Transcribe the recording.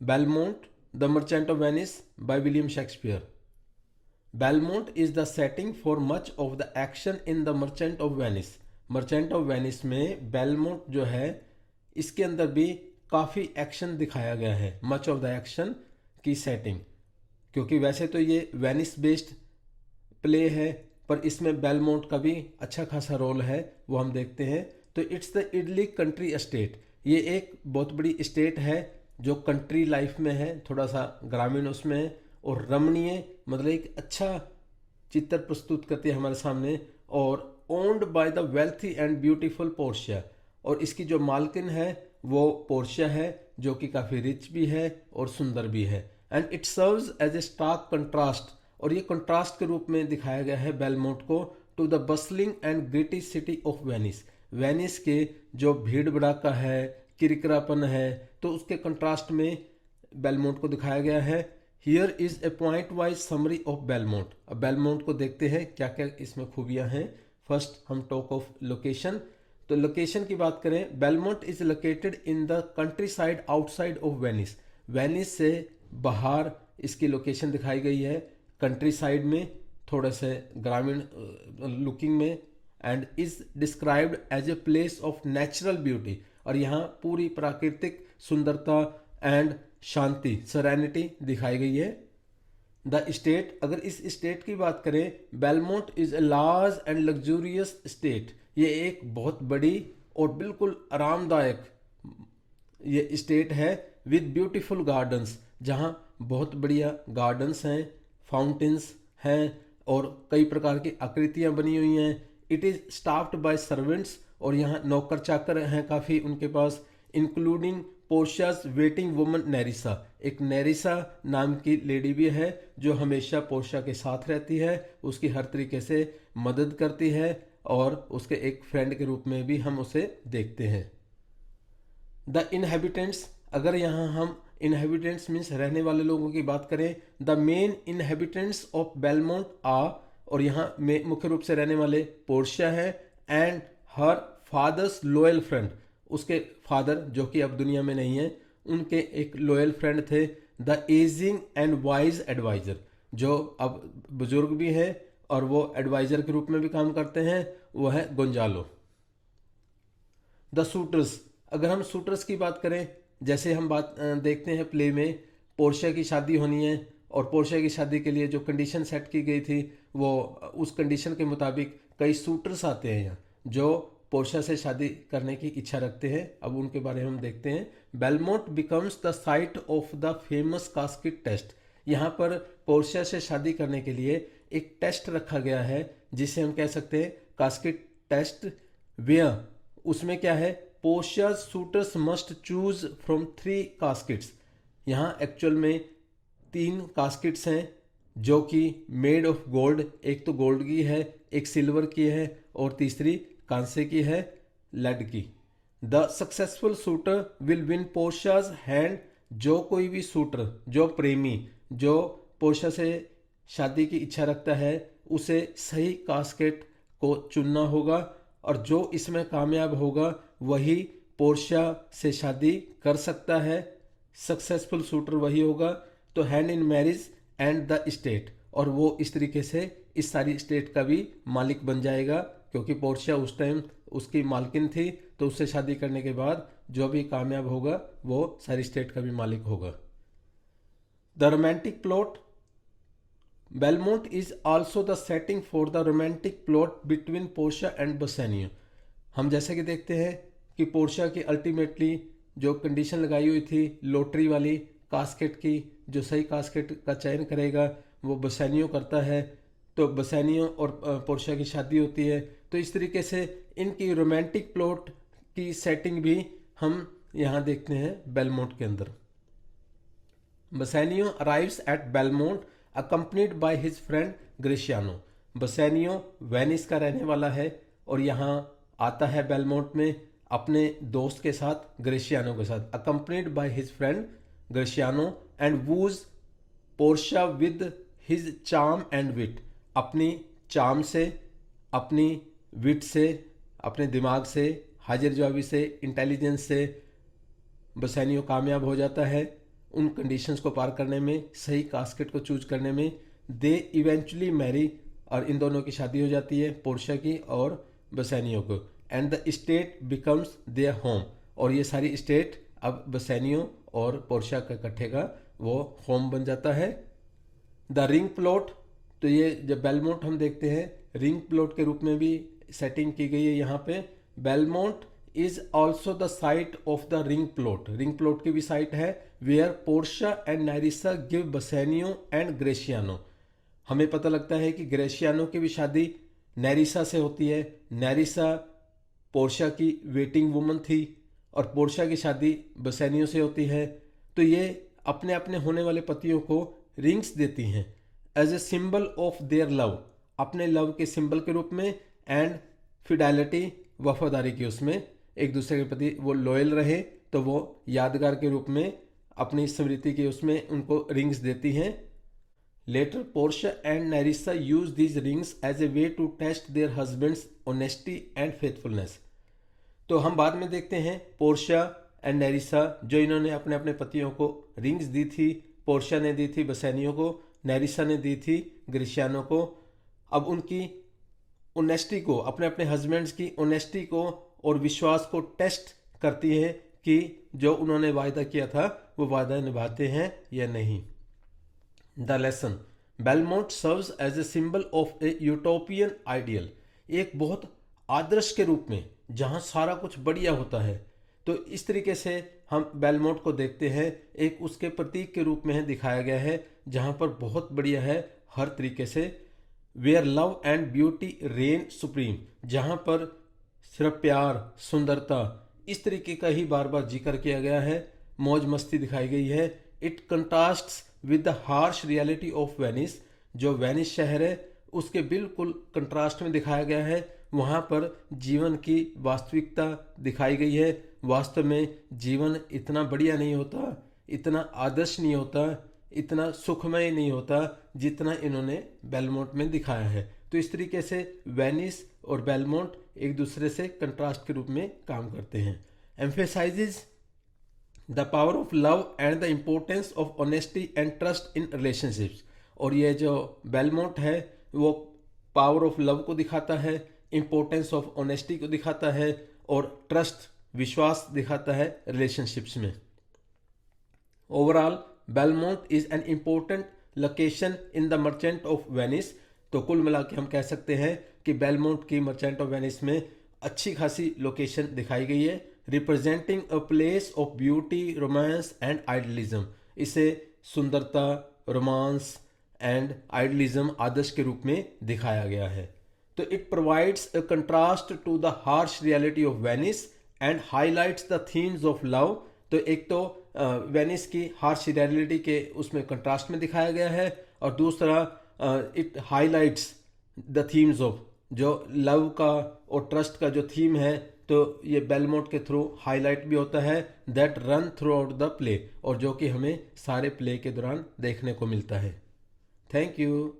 Belmont, The Merchant of Venice by William Shakespeare. Belmont is the setting for much of the action in The Merchant of Venice. Merchant of Venice में Belmont जो है इसके अंदर भी काफ़ी action दिखाया गया है, मच ऑफ द एक्शन की सेटिंग, क्योंकि वैसे तो ये वेनिस बेस्ड प्ले है पर इसमें बेलमोंट का भी अच्छा खासा रोल है, वो हम देखते हैं। तो it's the idli country estate, ये एक बहुत बड़ी स्टेट है जो कंट्री लाइफ में है, थोड़ा सा ग्रामीण उसमें है, और रमणीय मतलब एक अच्छा चित्र प्रस्तुत करती है हमारे सामने, और owned by the wealthy and beautiful Portia, और इसकी जो मालकिन है वो पोर्शिया है जो कि काफ़ी रिच भी है और सुंदर भी है। And it serves as a stark contrast, और ये कंट्रास्ट के रूप में दिखाया गया है बेलमोंट को to the bustling and gritty city of Venice. Venice के जो भीड़ भड़ाका है, किरकिरापन है, तो उसके कंट्रास्ट में बेलमोंट को दिखाया गया है। Here is a point wise summary of Belmont. अब बेलमोंट को देखते हैं क्या क्या इसमें खूबियां हैं। फर्स्ट हम टॉक ऑफ लोकेशन। तो लोकेशन की बात करें, Belmont is located in the country side outside of Venice. Venice से बाहर इसकी लोकेशन दिखाई गई है, कंट्री साइड में, थोड़े से ग्रामीण लुकिंग में, and is described as a place of natural beauty, और यहाँ पूरी प्राकृतिक सुंदरता एंड शांति, सेरेनिटी दिखाई गई है। द स्टेट, अगर इस स्टेट की बात करें, Belmont is a large and luxurious state, ये एक बहुत बड़ी और बिल्कुल आरामदायक ये स्टेट है विद ब्यूटीफुल गार्डन्स, जहाँ बहुत बढ़िया गार्डन्स हैं, फाउंटेन्स हैं और कई प्रकार की आकृतियाँ बनी हुई हैं। It is staffed by servants, और यहाँ नौकर चाकर हैं काफ़ी उनके पास, including Portia's waiting woman Nerissa, एक नेरिसा नाम की लेडी भी है जो हमेशा पोर्शिया के साथ रहती है, उसकी हर तरीके से मदद करती है, और उसके एक फ्रेंड के रूप में भी हम उसे देखते हैं। द इनहेबिटेंट्स, अगर यहाँ हम इनहेबिटेंट्स मीन्स रहने वाले लोगों की बात करें, the main inhabitants of Belmont आ, और यहाँ में मुख्य रूप से रहने वाले पोर्शिया है, and her father's loyal friend, उसके फादर जो कि अब दुनिया में नहीं है, उनके एक लॉयल फ्रेंड थे, the ageing and wise adviser, जो अब बुजुर्ग भी है और वो एडवाइजर के रूप में भी काम करते हैं, वो है गोंजालो। द सूटर्स, अगर हम सूटर्स की बात करें, जैसे हम बात देखते हैं प्ले में पोर्शिया की शादी होनी है, और पोर्शिया की शादी के लिए जो कंडीशन सेट की गई थी वो उस कंडीशन के मुताबिक कई सूटर्स आते हैं यहाँ जो पोर्शिया से शादी करने की इच्छा रखते हैं। अब उनके बारे में हम देखते हैं। Belmont becomes the site of the famous casket test, यहाँ पर पोर्शिया से शादी करने के लिए एक टेस्ट रखा गया है जिसे हम कह सकते हैं कास्केट टेस्ट, वेयर उसमें क्या है, Portia suitors must choose from 3 कास्केट्स। यहाँ एक्चुअल में 3 कास्केट्स हैं जो कि मेड ऑफ गोल्ड, एक तो गोल्ड की है, एक सिल्वर की है, और तीसरी कांसे की है, लेड की। The successful shooter will win Portia's hand, जो कोई भी शूटर, जो प्रेमी, जो पोर्शिया से शादी की इच्छा रखता है, उसे सही कास्केट को चुनना होगा, और जो इसमें कामयाब होगा वही पोर्शिया से शादी कर सकता है, सक्सेसफुल शूटर वही होगा। तो hand in marriage and the state, और वो इस तरीके से इस सारी स्टेट का भी मालिक बन जाएगा, क्योंकि पोर्शिया उस टाइम उसकी मालकिन थी, तो उससे शादी करने के बाद जो भी कामयाब होगा वो सारी स्टेट का भी मालिक होगा। The romantic plot, Belmont is also the setting for the romantic plot between Portia and Bassanio. हम जैसे कि देखते हैं कि पोर्शिया की अल्टीमेटली जो कंडीशन लगाई हुई थी लॉटरी वाली कास्केट की, जो सही कास्केट का चयन करेगा वो बसेनियो करता है, तो बसेनियो और पोर्शिया की शादी होती है। तो इस तरीके से इनकी रोमांटिक प्लॉट की सेटिंग भी हम यहाँ देखते हैं बेलमोंट के अंदर। Bassanio arrives at Belmont accompanied by his friend Gratiano. Bassanio Venice का रहने वाला है और यहाँ आता है बेलमोंट में अपने दोस्त के साथ, ग्रेशियानो के साथ, accompanied by his friend Gratiano, and woos Portia with his charm and wit. अपनी चार्म से, अपनी विट से, अपने दिमाग से, हाजिर जवाबी से, इंटेलिजेंस से बसेनियो कामयाब हो जाता है उन कंडीशंस को पार करने में, सही कास्केट को चूज करने में। दे इवेंचुअली मैरी, और इन दोनों की शादी हो जाती है, पोर्शिया की और बसेनियो को। And the state becomes their home, और ये सारी स्टेट अब बसेनियो और पोर्शिया का इकट्ठे का वो होम बन जाता है। द रिंग प्लॉट, तो ये जब बेलमोंट हम देखते हैं रिंग प्लॉट के रूप में भी सेटिंग की गई है यहाँ पे। Belmont is also the site of the ring plot, ring plot की भी साइट है, where Portia and Nerissa give Bassanio and Gratiano. हमें पता लगता है कि ग्रेशियानो की भी शादी नेरिसा से होती है। नेरिसा पोर्शिया की वेटिंग वुमन थी और पोर्शिया की शादी बसेनियो से होती है। तो ये अपने अपने होने वाले पतियों को रिंग्स देती हैं as a symbol of their love, अपने लव के सिंबल के रूप में, एंड फिडेलिटी, वफादारी की, उसमें एक दूसरे के प्रति वो लॉयल रहे तो वो यादगार के रूप में अपनी स्मृति के उसमें उनको रिंग्स देती हैं। Later Portia and Nerissa use these rings as a way to test their husbands honesty and faithfulness. तो हम बाद में देखते हैं पोर्शिया एंड नेरिसा, जो इन्होंने अपने अपने पतियों को रिंग्स दी थी। पोर्शिया ने दी थी बसेनियो को, नेरिसा ने दी थी ग्रेशियानो को। अब उनकी ऑनेस्टी को, अपने अपने हस्बैंड्स की ऑनेस्टी को और विश्वास को टेस्ट करती है कि जो उन्होंने वायदा किया था वो वायदा निभाते हैं या नहीं। The lesson, Belmont serves as a symbol of a utopian ideal, एक बहुत आदर्श के रूप में जहां सारा कुछ बढ़िया होता है। तो इस तरीके से हम बेलमोंट को देखते हैं, एक उसके प्रतीक के रूप में दिखाया गया है जहां पर बहुत बढ़िया है हर तरीके से। Where love and beauty reign supreme, जहां पर सिर्फ प्यार, सुंदरता, इस तरीके का ही बार बार जिक्र किया गया है, मौज मस्ती दिखाई गई है। It contrasts with the harsh reality of Venice, जो वेनिस शहर है उसके बिल्कुल कंट्रास्ट में दिखाया गया है। वहाँ पर जीवन की वास्तविकता दिखाई गई है। वास्तव में जीवन इतना बढ़िया नहीं होता, इतना आदर्श नहीं होता, इतना सुखमय नहीं होता जितना इन्होंने बेलमोंट में दिखाया है। तो इस तरीके से वेनिस और बेलमोंट एक दूसरे से कंट्रास्ट के रूप में काम करते हैं। Emphasises the power of love and the importance of honesty and trust in relationships, और ये जो बेलमोंट है वो पावर ऑफ लव को दिखाता है, इम्पोर्टेंस ऑफ ऑनेस्टी को दिखाता है और ट्रस्ट, विश्वास दिखाता है रिलेशनशिप्स में। Overall Belmont is an important location in the merchant of Venice. तो कुल मिला के हम कह सकते हैं कि बेलमोंट की मर्चेंट ऑफ वेनिस में अच्छी खासी लोकेशन दिखाई गई है, representing a place of beauty, romance and idealism. इसे सुंदरता, रोमांस एंड आइडलिज्म, आदर्श के रूप में दिखाया गया है। तो it provides a contrast to the harsh reality of Venice and highlights the themes of love. तो एक तो वेनिस की हार्श रियलिटी के उसमें कंट्रास्ट में दिखाया गया है, और दूसरा it highlights the themes of, जो लव का और ट्रस्ट का जो थीम है, तो ये बेलमोंट के थ्रू हाईलाइट भी होता है, that run through out the play, और जो कि हमें सारे प्ले के दौरान देखने को मिलता है। Thank you.